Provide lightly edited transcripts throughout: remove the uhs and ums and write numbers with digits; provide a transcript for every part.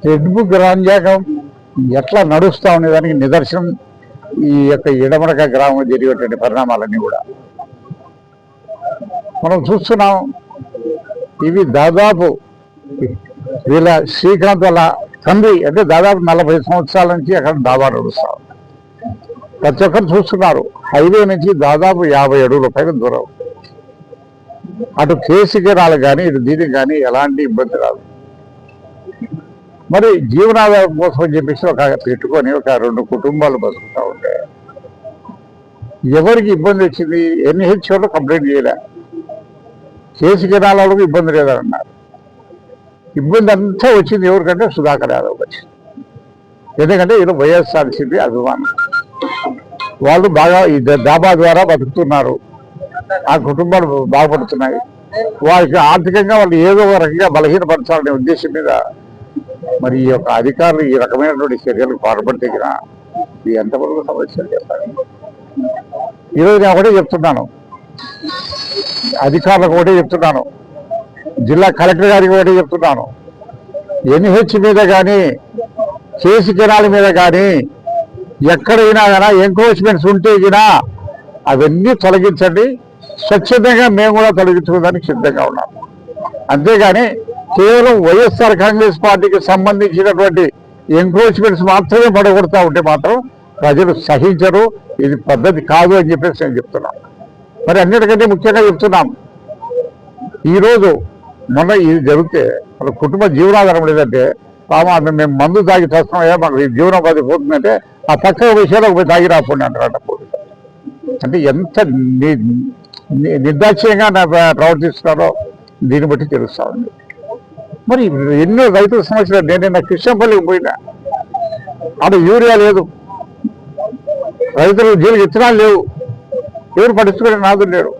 Red book రాజ్యాంగం ఎట్లా నడుస్తా ఉండేదానికి నిదర్శనం ఈ యొక్క ఇడమరక గ్రామం జరిగేటువంటి పరిణామాలన్నీ కూడా మనం చూస్తున్నాం. ఇవి దాదాపు వీళ్ళ శ్రీకాంత్ వాళ్ళ తండ్రి అంటే దాదాపు 40 సంవత్సరాల నుంచి అక్కడ దాబా నడుస్తాం. ప్రతి ఒక్కరు చూస్తున్నారు. హైవే నుంచి దాదాపు 50 అడుగుల పైన దూరం. అటు కేసుకి రాలు కానీ ఇటు దీనికి కానీ ఎలాంటి ఇబ్బంది రాదు. మరి జీవనాధారం కోసం అని చెప్పేసి ఒక పెట్టుకొని ఒక 2 కుటుంబాలు బతుకుతూ ఉంటే ఎవరికి ఇబ్బంది వచ్చింది? ఎన్హెచ్ఓలో కంప్లైంట్ చేయలే, కేసుకి రాళ్ళకు ఇబ్బంది లేదన్నారు. ఇబ్బంది అంతా వచ్చింది ఎవరికంటే సుధాకర్ యాదవ్ వచ్చింది. ఎందుకంటే ఈయన వైఎస్ఆర్సీపీ అభిమానం. వాళ్ళు బాగా ఈ దాబా ద్వారా బతుకుతున్నారు, ఆ కుటుంబాలు బాగుపడుతున్నాయి. వారికి ఆర్థికంగా వాళ్ళు ఏదో ఒక రకంగా బలహీనపరచాలనే ఉద్దేశం మీద మరి ఈ యొక్క అధికారులు ఈ రకమైనటువంటి చర్యలకు పాల్పడితేగిన ఇది ఎంతవరకు సమస్యలు చెప్పాలి. ఈరోజు నేను ఒకటే చెప్తున్నాను, అధికారులకు ఒకటే చెప్తున్నాను, జిల్లా కలెక్టర్ గారికి ఒకటే చెప్తున్నాను, ఎన్హెచ్ మీద కానీ కేసు కెనాల మీద కానీ ఎక్కడైనా కానీ ఎంక్రోచ్మెంట్స్ ఉంటే గినా అవన్నీ తొలగించండి. స్వచ్ఛందంగా మేము కూడా తొలగించుకోవడానికి సిద్ధంగా ఉన్నాం. అంతేగాని కేవలం వైఎస్ఆర్ కాంగ్రెస్ పార్టీకి సంబంధించినటువంటి ఎంక్రోచ్మెంట్స్ మాత్రమే పడగొడతా ఉంటే మాత్రం ప్రజలు సహించరు. ఇది పద్ధతి కాదు అని చెప్పేసి నేను చెప్తున్నాను. మరి అన్నిటికంటే ముఖ్యంగా చెప్తున్నాం, ఈరోజు మొన్న ఇది జరిగితే మన కుటుంబ జీవనాధారం లేదంటే మేము మందు తాగి చేస్తున్నాయా మాకు జీవనోపాధి పోతుందంటే ఆ పక్క విషయాలు పోయి తాగి రాకుండా అంటారట పోలీసు. అంటే ఎంత నిర్దాక్ష్యంగా ప్రవర్తిస్తున్నారో దీన్ని బట్టి తెలుస్తా ఉంది. మరి ఎన్నో రైతుల సమస్యలు. నేను కృష్ణపల్లికి పోయినా, అక్కడ యూరియా లేదు, రైతులు జీలకు ఇత్తనాలు లేవు, ఎవరు పట్టించుకునే నాదులు లేడు.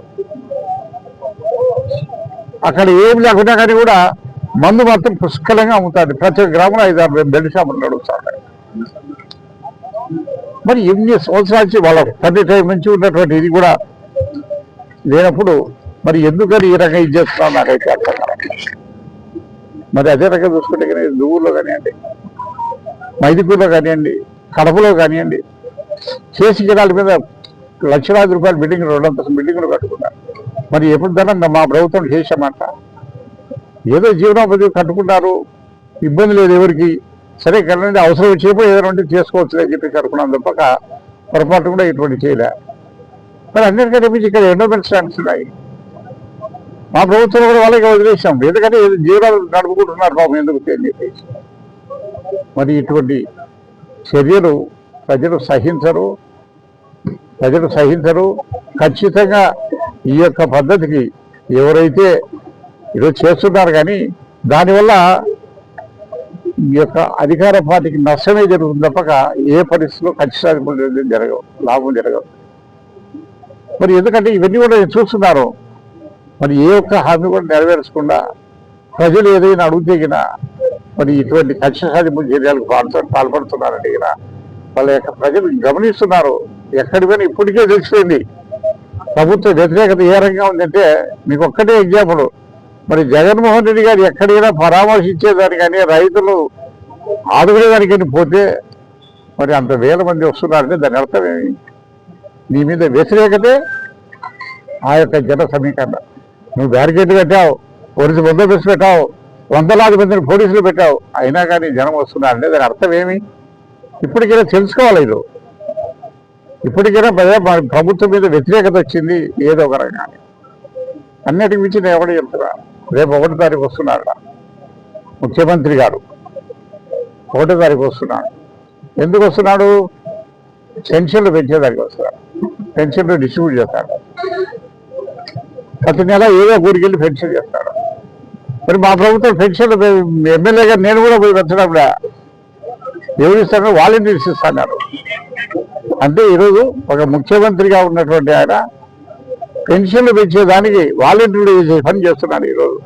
అక్కడ ఏం లేకుండా కానీ కూడా మందు మాత్రం పుష్కలంగా అమ్ముతుంది. ప్రతి గ్రామంలో 5-6 బెల్ట్ షాపులు నడుస్తాయి. మరి ఎన్ని సంవత్సరాల నుంచి వాళ్ళ ప్రతి టైం నుంచి ఉన్నటువంటి ఇది కూడా లేనప్పుడు మరి ఎందుకని ఈ రకంగా ఇది చేస్తున్నావు నాకైతే అర్థం కాదు. మరి అదే రకంగా చూసుకుంటే కానీ దువ్వుల్లో కానివ్వండి, మైదుకూరులో కానివ్వండి, కడపలో కానివ్వండి, కేసు గిరాల మీద లక్షలాది రూపాయల బిల్డింగ్ 200 బిల్డింగ్లు కట్టుకున్నారు. మరి ఎప్పుడు దాకా మా ప్రభుత్వం చేశామంట. ఏదో జీవనోపాధి కట్టుకుంటారు, ఇబ్బంది లేదు ఎవరికి. సరే కదండి, అవసరం వచ్చినప్పుడు ఏదైనా ఉంటే చేసుకోవచ్చు అని చెప్పి కట్టుకున్నాం తప్పక పొరపాటు కూడా ఇటువంటి చేయలే. మరి అన్నిటికంటే మించి ఇక్కడ ఎండోమెంట్ స్టాండ్స్ ఉన్నాయి. మా ప్రభుత్వం కూడా వాళ్ళకి వదిలేసాం, ఎందుకంటే జీవనాలు నడుపుకుంటున్నారు పాపం ఎందుకు అని చెప్పేసి. మరి ఇటువంటి చర్యలు ప్రజలు సహించరు. ఖచ్చితంగా ఈ యొక్క పద్ధతికి ఎవరైతే ఈరోజు చేస్తున్నారు కానీ దానివల్ల ఈ యొక్క అధికార పార్టీకి నష్టమే జరుగుతుంది తప్పక ఏ పరిస్థితిలో ఖచ్చితంగా జరగవు, లాభం జరగదు. మరి ఎందుకంటే ఇవన్నీ కూడా చూస్తున్నారు. మరి ఏ ఒక్క హామీ కూడా నెరవేర్చకుండా ప్రజలు ఏదైనా అడుగుతేగినా మరి ఇటువంటి కక్ష సాధింపు చర్యలకు పాల్పడుతున్నారంటే వాళ్ళ యొక్క ప్రజలు గమనిస్తున్నారు. ఎక్కడి పోయినా ఇప్పటికే తెలిసిపోయింది ప్రభుత్వ వ్యతిరేకత ఏ రకంగా ఉందంటే. మీకు ఒక్కటే ఎగ్జాంపుల్, మరి జగన్మోహన్ రెడ్డి గారు ఎక్కడైనా పరామర్శించేదానికి కానీ రైతులు ఆదుకునేదానికని పోతే మరి అంత వేల మంది వస్తున్నారంటే దాని అర్థమేమి? నీ మీద వ్యతిరేకతే ఆ యొక్క జన సమీకరణ. నువ్వు బ్యారికేడ్ పెట్టావు, పోలీసు బందోబస్తు పెట్టావు, వందలాది మందిని పోలీసులు పెట్టావు, అయినా కానీ జనం వస్తున్నారంటే దాని అర్థం ఏమి? ఇప్పటికైనా తెలుసుకోవాలి. ఇది ఇప్పటికైనా ప్రభుత్వం మీద వ్యతిరేకత వచ్చింది ఏదో ఒక రకంగా. అన్నిటికి మించి నేను ఎవరు చెప్తున్నా, రేపు 1వ తారీఖు వస్తున్నాడు ముఖ్యమంత్రి గారు. 1వ తారీఖు వస్తున్నాడు. ఎందుకు వస్తున్నాడు? పెన్షన్లు పెంచేదానికి వస్తున్నాడు. పెన్షన్లు డిస్ట్రిబ్యూట్ చేస్తాడు. ప్రతి నెల ఏదో ఊరికి వెళ్ళి పెన్షన్ చేస్తాడు. మరి మా ప్రభుత్వం పెన్షన్లు ఎమ్మెల్యే గారు నేను కూడా పోయి పెంచడం ఎవరు ఇస్తారో వాలంటీర్స్ ఇస్తున్నారు. అంటే ఈరోజు ఒక ముఖ్యమంత్రిగా ఉన్నటువంటి ఆయన పెన్షన్లు పెంచేదానికి వాలంటీర్లు పని చేస్తున్నాడు ఈరోజు.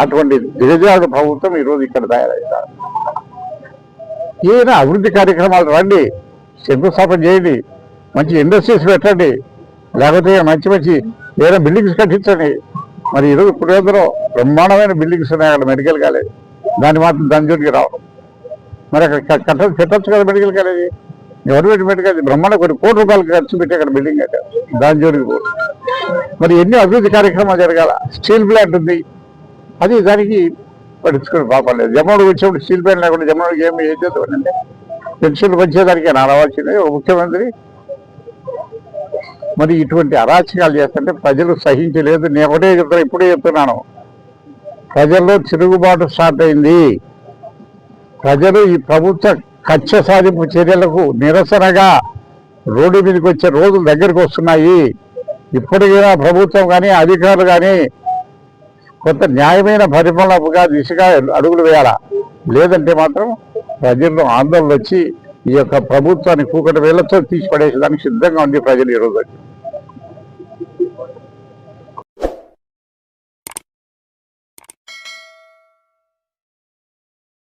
అటువంటి దిగజారుడు ప్రభుత్వం ఈరోజు ఇక్కడ తయారవుతారు. ఏదైనా అభివృద్ధి కార్యక్రమాలు రండి, శంకుస్థాపన చేయండి, మంచి ఇండస్ట్రీస్ పెట్టండి, లేకపోతే మంచి ఏదైనా బిల్డింగ్స్ కట్టించండి. మరి ఈరోజు ఇప్పుడు బ్రహ్మాండమైన బిల్డింగ్స్ ఉన్నాయి అక్కడ, మెడికల్ కాలేజ్ దాన్ని మాత్రం దాని జోలికి రావడం. మరి అక్కడ పెట్టచ్చు కదా medical college. Government medical college బ్రహ్మాండ కొన్ని కోట్ల రూపాయలు ఖర్చు పెట్టి అక్కడ బిల్డింగ్ కట్టారు, దాని జోలికి పోదు. మరి ఎన్ని అభివృద్ధి కార్యక్రమాలు జరగాల. స్టీల్ ప్లాంట్ ఉంది, అది దానికి పట్టించుకుని పాపం లేదు. జమ్మోడికి వచ్చినప్పుడు స్టీల్ ప్లాంట్ లేకుండా జమ్మోడికి ఏం చేద్దామంటే పెన్షన్లు వచ్చేదానికి రావాల్సిందే ఒక ముఖ్యమంత్రి. మరి ఇటువంటి అరాచకాలు చేస్తుంటే ప్రజలు సహించలేదు. నేను ఒకటే చెప్తాను, ఇప్పుడే చెప్తున్నాను, ప్రజల్లో తిరుగుబాటు స్టార్ట్ అయింది. ప్రజలు ఈ ప్రభుత్వ కక్ష సాధింపు చర్యలకు నిరసనగా రోడ్డు మీదకి వచ్చే రోజులు దగ్గరకు వస్తున్నాయి. ఇప్పటికైనా ప్రభుత్వం కానీ అధికారులు కానీ కొంత న్యాయమైన పరిపాలనగా దిశగా అడుగులు వేయాలా. లేదంటే మాత్రం ప్రజల్లో ఆందోళన వచ్చి ఈ యొక్క ప్రభుత్వాన్ని కూకటి వేళ్లతో తీసి పడేసేదానికి సిద్ధంగా ఉంది ప్రజలు ఈరోజు.